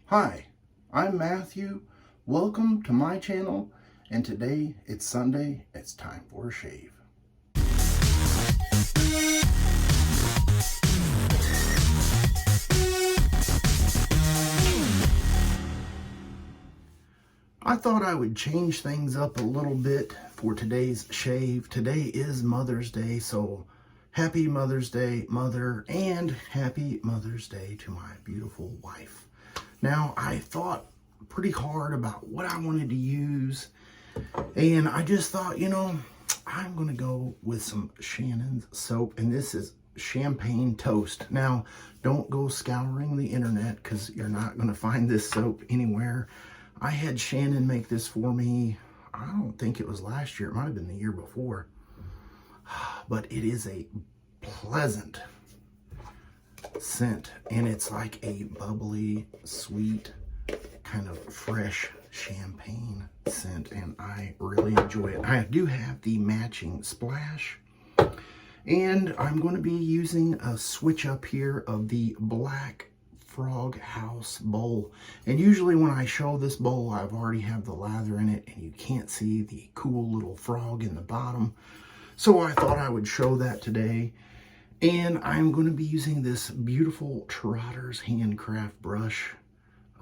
Hi, I'm Matthew. Welcome to my channel, and today it's Sunday. It's time for a shave. I thought I would change things up a little bit for today's shave. Today is Mother's Day, so happy Mother's Day, Mother, and happy Mother's Day to my beautiful wife. Now, I thought pretty hard about what I wanted to use, and I just thought, I'm going to go with some Shannon's soap, and this is Champagne Toast. Now, don't go scouring the internet because you're not going to find this soap anywhere. I had Shannon make this for me. I don't think it was last year. It might have been the year before. But it is a pleasant scent, and it's like a bubbly, sweet, kind of fresh champagne scent, and I really enjoy it. I do have the matching splash, and I'm going to be using a switch up here of the Black Frog House bowl. And usually when I show this bowl, I've already have the lather in it, and you can't see the cool little frog in the bottom. So I thought I would show that today. And I'm going to be using this beautiful Trotters Handcraft brush.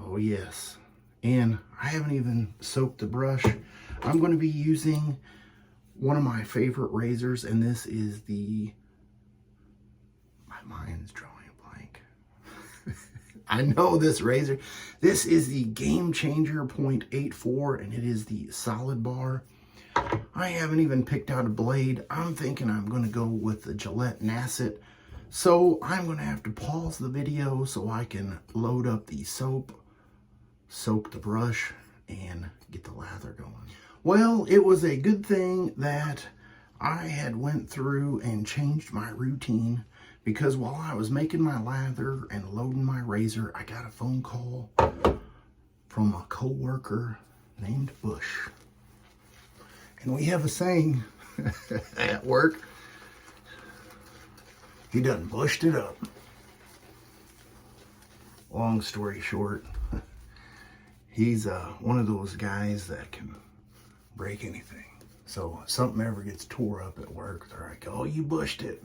Oh yes. And I haven't even soaked the brush. I'm going to be using one of my favorite razors, and this is my mind's drawing a blank. I know this razor. This is the GameChanger 0.84, and it is the solid bar. I haven't even picked out a blade. I'm thinking I'm going to go with the Gillette Nacet. So I'm going to have to pause the video so I can load up the soap, soak the brush, and get the lather going. Well, it was a good thing that I had went through and changed my routine, because while I was making my lather and loading my razor, I got a phone call from a co-worker named Bush. And we have a saying at work: he done bushed it up. Long story short, he's one of those guys that can break anything. So if something ever gets tore up at work, they're like, oh, you bushed it.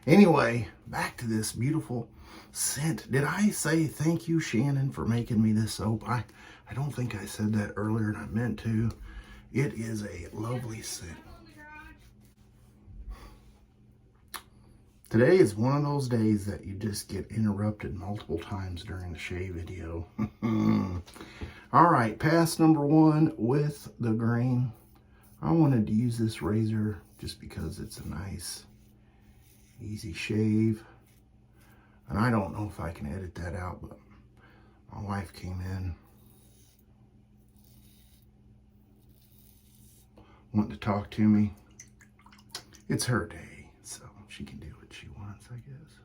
Anyway, back to this beautiful scent. Did I say thank you, Shannon, for making me this soap? I don't think I said that earlier, and I meant to. It is a lovely scent. Today is one of those days that you just get interrupted multiple times during the shave video. All right, pass number one with the grain. I wanted to use this razor just because it's a nice, easy shave. And I don't know if I can edit that out, but my wife came in wanting to talk to me. It's her day, so she can do what she wants, I guess.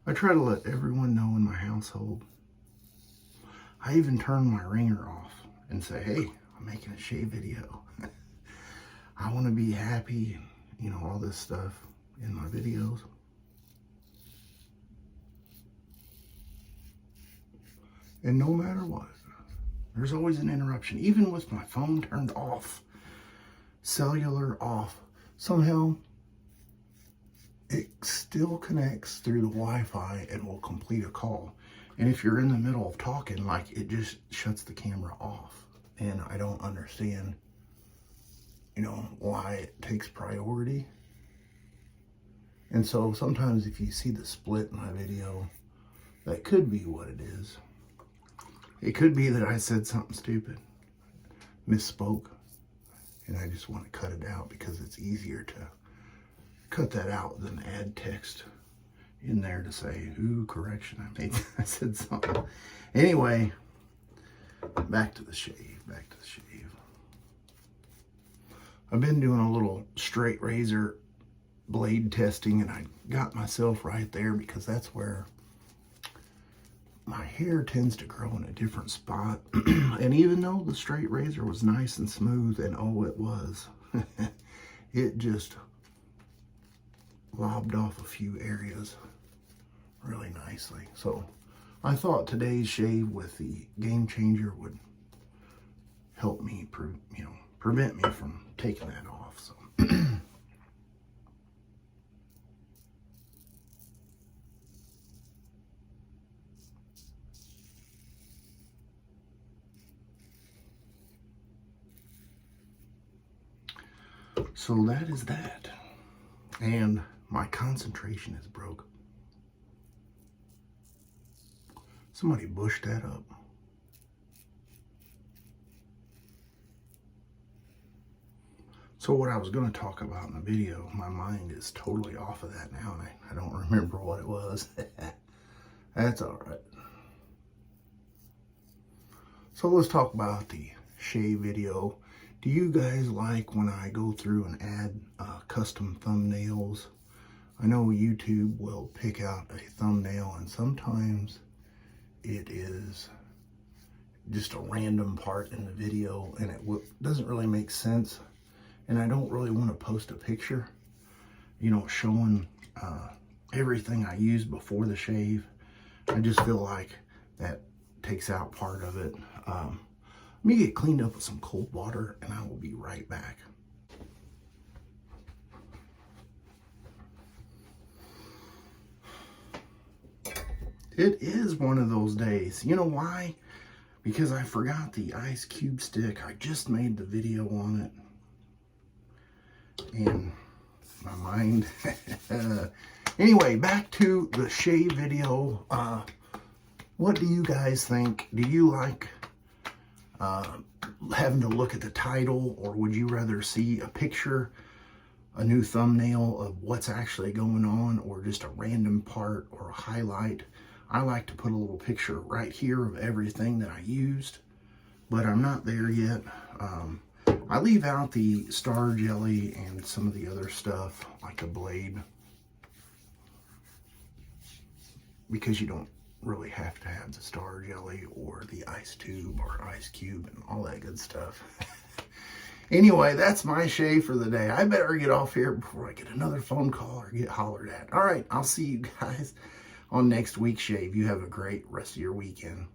I try to let everyone know in my household. I even turn my ringer off and say, hey, I'm making a shave video. I want to be happy, and all this stuff in my videos. And no matter what, there's always an interruption. Even with my phone turned off, cellular off, somehow it still connects through the Wi-Fi and will complete a call. And if you're in the middle of talking, it just shuts the camera off. And I don't understand, why it takes priority. And so sometimes if you see the split in my video, that could be what it is. It could be that I said something stupid, misspoke, and I just want to cut it out because it's easier to cut that out than add text in there to say, ooh, correction, I said something. Anyway, back to the shave, I've been doing a little straight razor blade testing, and I got myself right there because that's where my hair tends to grow in a different spot. And even though the straight razor was nice and smooth, and oh, it was, it just lobbed off a few areas really nicely. So I thought today's shave with the GameChanger would help me, prevent me from taking that off. So. So that is that. And my concentration is broke. Somebody bushed that up. So what I was going to talk about in the video, my mind is totally off of that now, and I don't remember what it was. That's all right. So let's talk about the shave video. Do you guys like when I go through and add custom thumbnails? I know YouTube will pick out a thumbnail, and sometimes it is just a random part in the video, and it doesn't really make sense. And I don't really want to post a picture, showing everything I used before the shave. I just feel like that takes out part of it. Let me get cleaned up with some cold water, and I will be right back. It is one of those days. You know why? Because I forgot the ice cube stick. I just made the video on it. And my mind. Anyway, back to the shave video. What do you guys think? Do you like having to look at the title, or would you rather see a picture, a new thumbnail of what's actually going on, or just a random part or a highlight? I like to put a little picture right here of everything that I used, but I'm not there yet. I leave out the star jelly and some of the other stuff, like the blade, because you don't really have to have the star jelly or the ice tube or ice cube and all that good stuff. Anyway, that's my shave for the day. I better get off here before I get another phone call or get hollered at. All right, I'll see you guys on next week's shave. You have a great rest of your weekend.